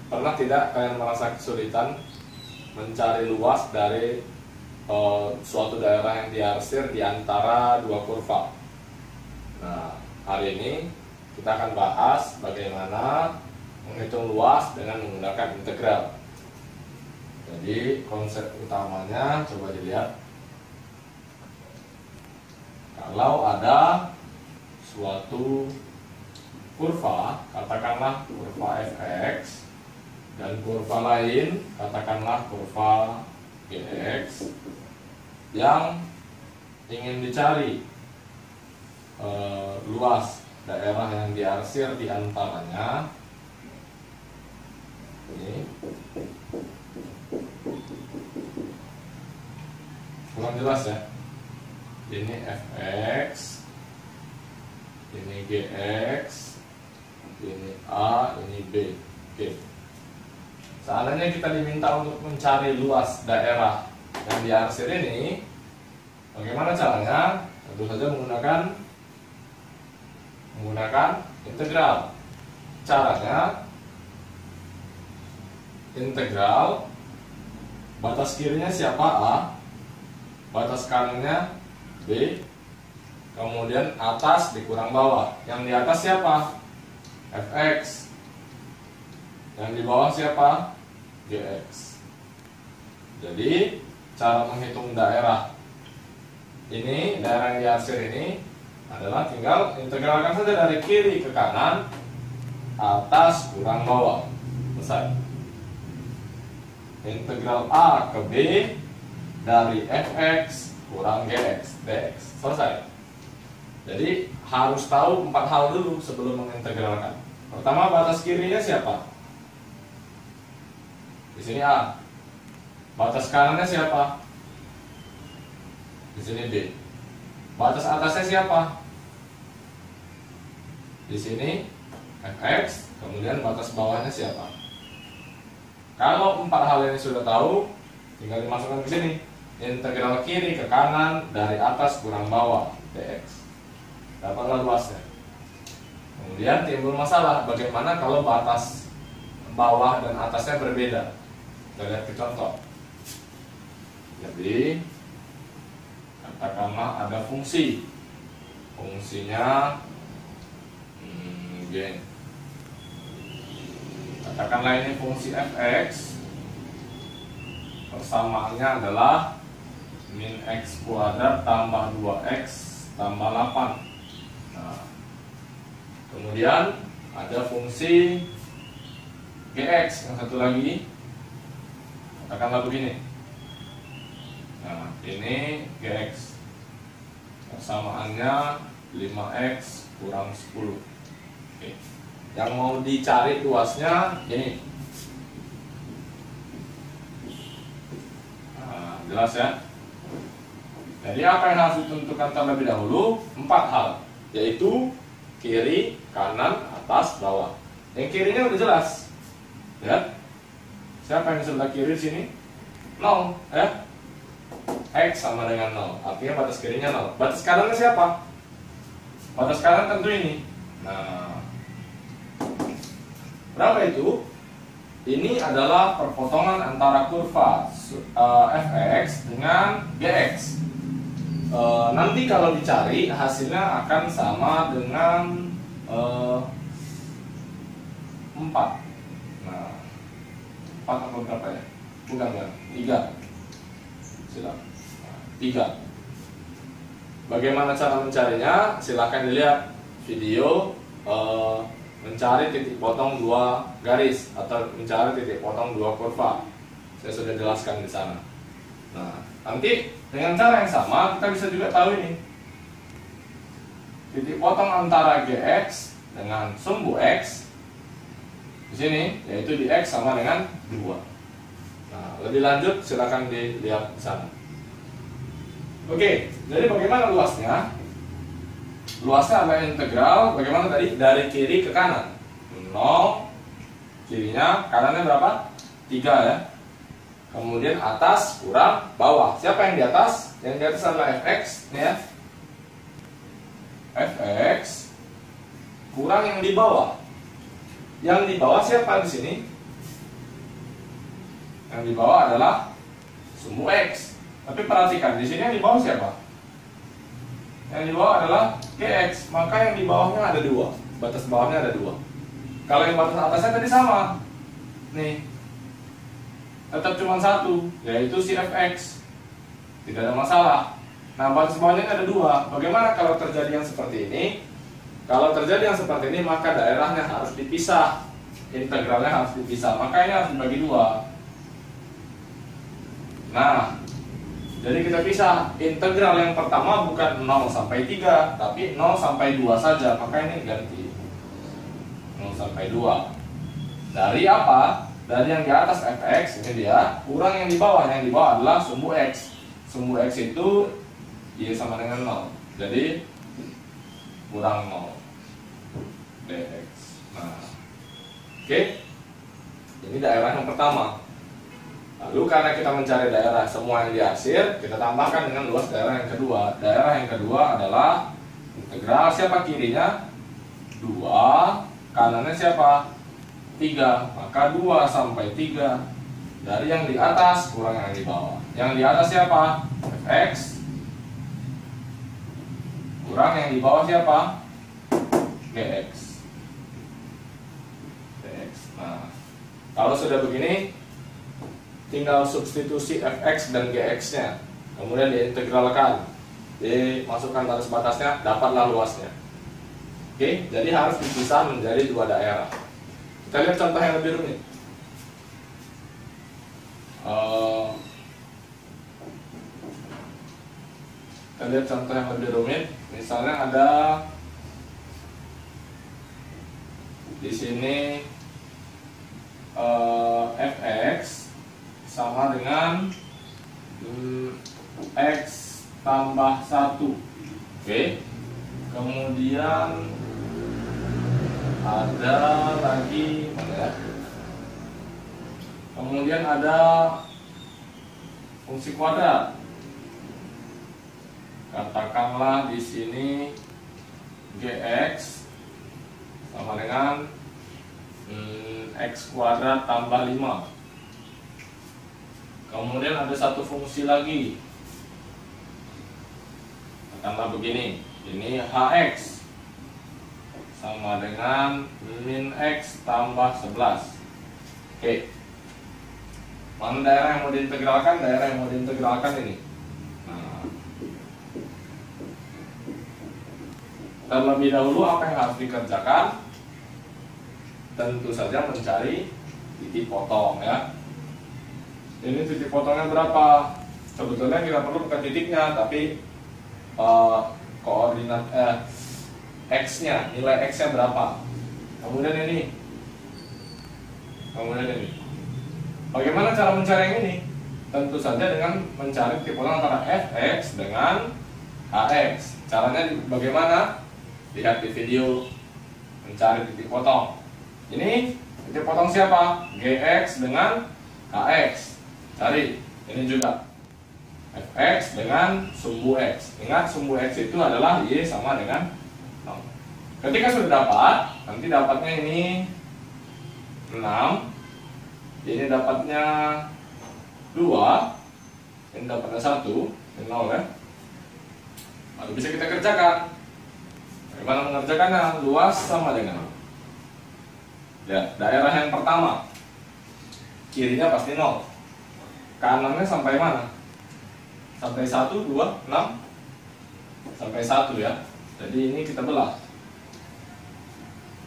Pernah tidak kalian merasa kesulitan mencari luas dari suatu daerah yang diarsir di antara dua kurva? Nah, hari ini kita akan bahas bagaimana menghitung luas dengan menggunakan integral. Jadi konsep utamanya coba dilihat. Kalau ada suatu kurva, katakanlah kurva fx, dan kurva lain, katakanlah kurva gx, yang ingin dicari luas daerah yang diarsir di antaranya. Ini kurang jelas ya. Ini fx, ini gx, ini a, ini b. Oke. Seandainya kita diminta untuk mencari luas daerah yang diarsir ini, bagaimana caranya? Tentu saja menggunakan integral. Caranya integral, batas kirinya siapa? A, batas kanannya B, kemudian atas dikurang bawah. Yang di atas siapa? Fx. Yang di bawah siapa? Gx. Jadi cara menghitung daerah ini, daerah yang diarsir ini adalah tinggal integralkan saja dari kiri ke kanan, atas kurang bawah. Selesai. Integral A ke B dari fx kurang gx dx. Selesai. Jadi harus tahu 4 hal dulu sebelum mengintegralkan. Pertama, batas kirinya siapa? Di sini A. Batas kanannya siapa? Di sini B. Batas atasnya siapa? Di sini fx, kemudian batas bawahnya siapa? Kalau 4 hal ini sudah tahu, tinggal dimasukkan ke sini. Integral kiri ke kanan dari atas kurang bawah dx. Dapatlah luasnya. Kemudian timbul masalah, bagaimana kalau batas bawah dan atasnya berbeda? Kita lihat ke contoh. Jadi katakanlah ada fungsi, fungsinya g. Katakanlah ini fungsi fx, persamaannya adalah min x kuadrat tambah 2x tambah 8. Nah, kemudian ada fungsi gx yang satu lagi, katakanlah begini. Nah, ini gx, persamaannya 5x kurang 10. Oke. Yang mau dicari luasnya ini. Nah, jelas ya. Jadi apa yang harus ditentukan terlebih dahulu? 4 hal, yaitu kiri, kanan, atas, bawah. Yang kirinya udah jelas. Ya. Siapa yang sebelah kiri di sini? 0, ya. X sama dengan 0, artinya batas kirinya 0. Batas kanannya siapa? Batas kanan tentu ini. Nah, berapa itu? Ini adalah perpotongan antara kurva fx dengan gx. Nanti kalau dicari hasilnya akan sama dengan 4. Nah, 4 atau berapa ya? Bukan, 3. Silakan. 3. Bagaimana cara mencarinya? Silahkan dilihat video mencari titik potong 2 garis atau mencari titik potong 2 kurva. Saya sudah jelaskan di sana. Nah, nanti dengan cara yang sama kita bisa juga tahu ini titik potong antara gx dengan sumbu x di sini, yaitu di x sama dengan 2. Nah, lebih lanjut silakan dilihat di sana. Oke, jadi bagaimana luasnya? Luasnya adalah integral, bagaimana tadi? Dari kiri ke kanan. 0, kirinya, kanannya berapa? 3 ya. Kemudian atas kurang bawah. Siapa yang di atas? Yang di atas adalah fx, ya. Fx kurang yang di bawah. Yang di bawah siapa di sini? Yang di bawah adalah sumbu X. Tapi perhatikan, di sini yang di bawah siapa? Yang di bawah adalah GX, maka yang di bawahnya ada 2. Batas bawahnya ada 2. Kalau yang batas atasnya tadi sama. Nih. Tetap cuma 1, yaitu si fx. Tidak ada masalah. Nah, batas bawahnya ada 2. Bagaimana kalau terjadi yang seperti ini? Kalau terjadi yang seperti ini, maka daerahnya harus dipisah. Integralnya harus dipisah, maka ini harus dibagi 2. Nah, jadi kita pisah. Integral yang pertama bukan 0 sampai 3, tapi 0 sampai 2 saja. Maka ini ganti 0 sampai 2. Dari apa? Dari yang di atas fx, ini dia, kurang yang di bawah. Yang di bawah adalah sumbu x. Sumbu x itu y sama dengan 0. Jadi kurang 0 dx. Nah, oke. Ini daerah yang pertama. Lalu karena kita mencari daerah semua yang diarsir, kita tambahkan dengan luas daerah yang kedua. Daerah yang kedua adalah integral siapa kirinya? 2, kanannya siapa? 3. Maka 2 sampai 3 dari yang di atas kurang yang di bawah. Yang di atas siapa? Fx. Kurang yang di bawah siapa? Gx. Gx. Nah, kalau sudah begini, tinggal substitusi fx dan gx-nya, kemudian diintegralkan, dimasukkan batas batasnya, dapatlah luasnya. Oke, jadi harus dipisah menjadi 2 daerah. Kita lihat contoh yang lebih rumit. Kita lihat contoh yang lebih rumit. Misalnya ada di sini fx sama dengan x tambah 1. Oke. Kemudian ada lagi mana ya? Kemudian ada fungsi kuadrat. Katakanlah di sini gx sama dengan x kuadrat tambah 5. Kemudian ada satu fungsi lagi. Katakanlah begini. Ini hx sama dengan min x tambah 11. Oke. Mana daerah yang mau diintegralkan? Daerah yang mau diintegralkan ini. Nah, terlebih dahulu apa yang harus dikerjakan? Tentu saja mencari titik potong ya. Ini titik potongnya berapa? Sebetulnya kita perlu bukan titiknya, tapi koordinat x-nya, nilai x-nya berapa. Kemudian ini. Bagaimana cara mencari yang ini? Tentu saja dengan mencari titik potong antara fx dengan hx. Caranya bagaimana? Lihat di video mencari titik potong. Ini titik potong siapa? Gx dengan hx. Cari, ini juga fx dengan sumbu x. Ingat sumbu x itu adalah y sama dengan 0. Ketika sudah dapat, nanti dapatnya ini 6. Ini dapatnya 2. Ini dapatnya 1. Ini 0 ya. Lalu bisa kita kerjakan. Bagaimana mengerjakannya? Luas sama dengan ya, daerah yang pertama kirinya pasti 0. Kanannya sampai mana? Sampai 1, 2, 6. Sampai 1 ya. Jadi ini kita belah.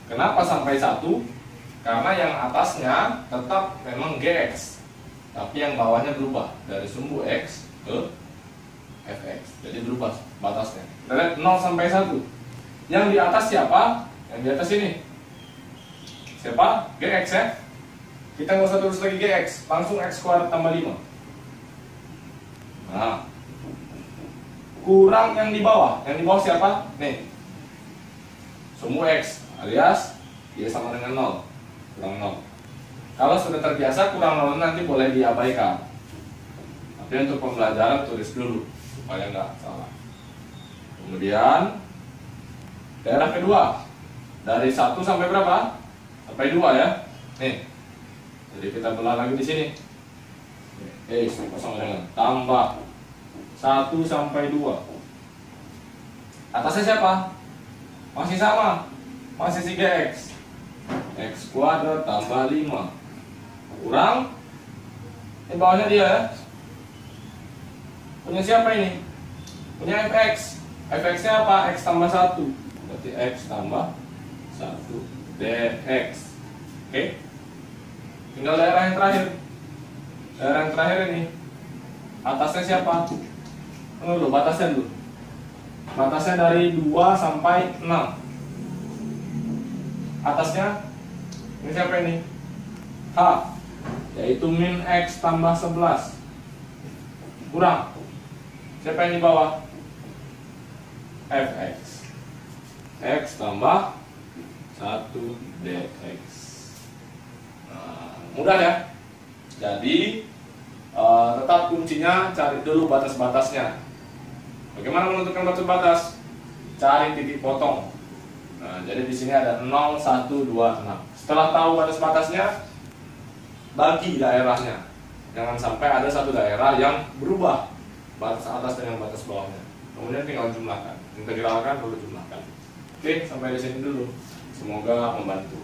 Kenapa sampai 1? Karena yang atasnya tetap memang gx, tapi yang bawahnya berubah dari sumbu x ke fx. Jadi berubah batasnya. Kita lihat 0 sampai 1. Yang di atas siapa? Yang di atas ini siapa? Gx ya. Kita nggak usah terus lagi gx, langsung x kuadrat tambah 5. Nah, kurang yang di bawah. Yang di bawah siapa? Nih, sumbu x alias y sama dengan 0. Kurang 0. Kalau sudah terbiasa kurang 0 nanti boleh diabaikan. Tapi untuk pembelajaran tulis dulu supaya nggak salah. Kemudian daerah kedua dari 1 sampai berapa? Sampai 2 ya. Nih. Jadi kita belah lagi di sini. Kosong dengan tambah 1 sampai 2. Atasnya siapa? Masih sama, masih 3x. X kuadrat tambah 5 kurang bawahnya dia ya. Punya siapa ini? Punya fx. Fx nya apa? X tambah 1. Berarti x tambah 1 dx. Oke. Tinggal daerah yang terakhir. Daerah yang terakhir ini atasnya siapa? Dulu batasnya dulu. Batasnya dari 2 sampai 6. Atasnya ini siapa ini? H, yaitu min x tambah 11 kurang siapa yang di bawah? Fx. X tambah 1 dx. Nah, mudah ya. Jadi tetap kuncinya cari dulu batas-batasnya. Bagaimana menentukan batas-batas? Cari titik potong. Nah, jadi di sini ada 0, 1, 2, 6. Setelah tahu batas-batasnya, bagi daerahnya. Jangan sampai ada satu daerah yang berubah batas atas dengan batas bawahnya. Kemudian tinggal jumlahkan, integralkan lalu jumlahkan. Oke, sampai di sini dulu. Semoga membantu.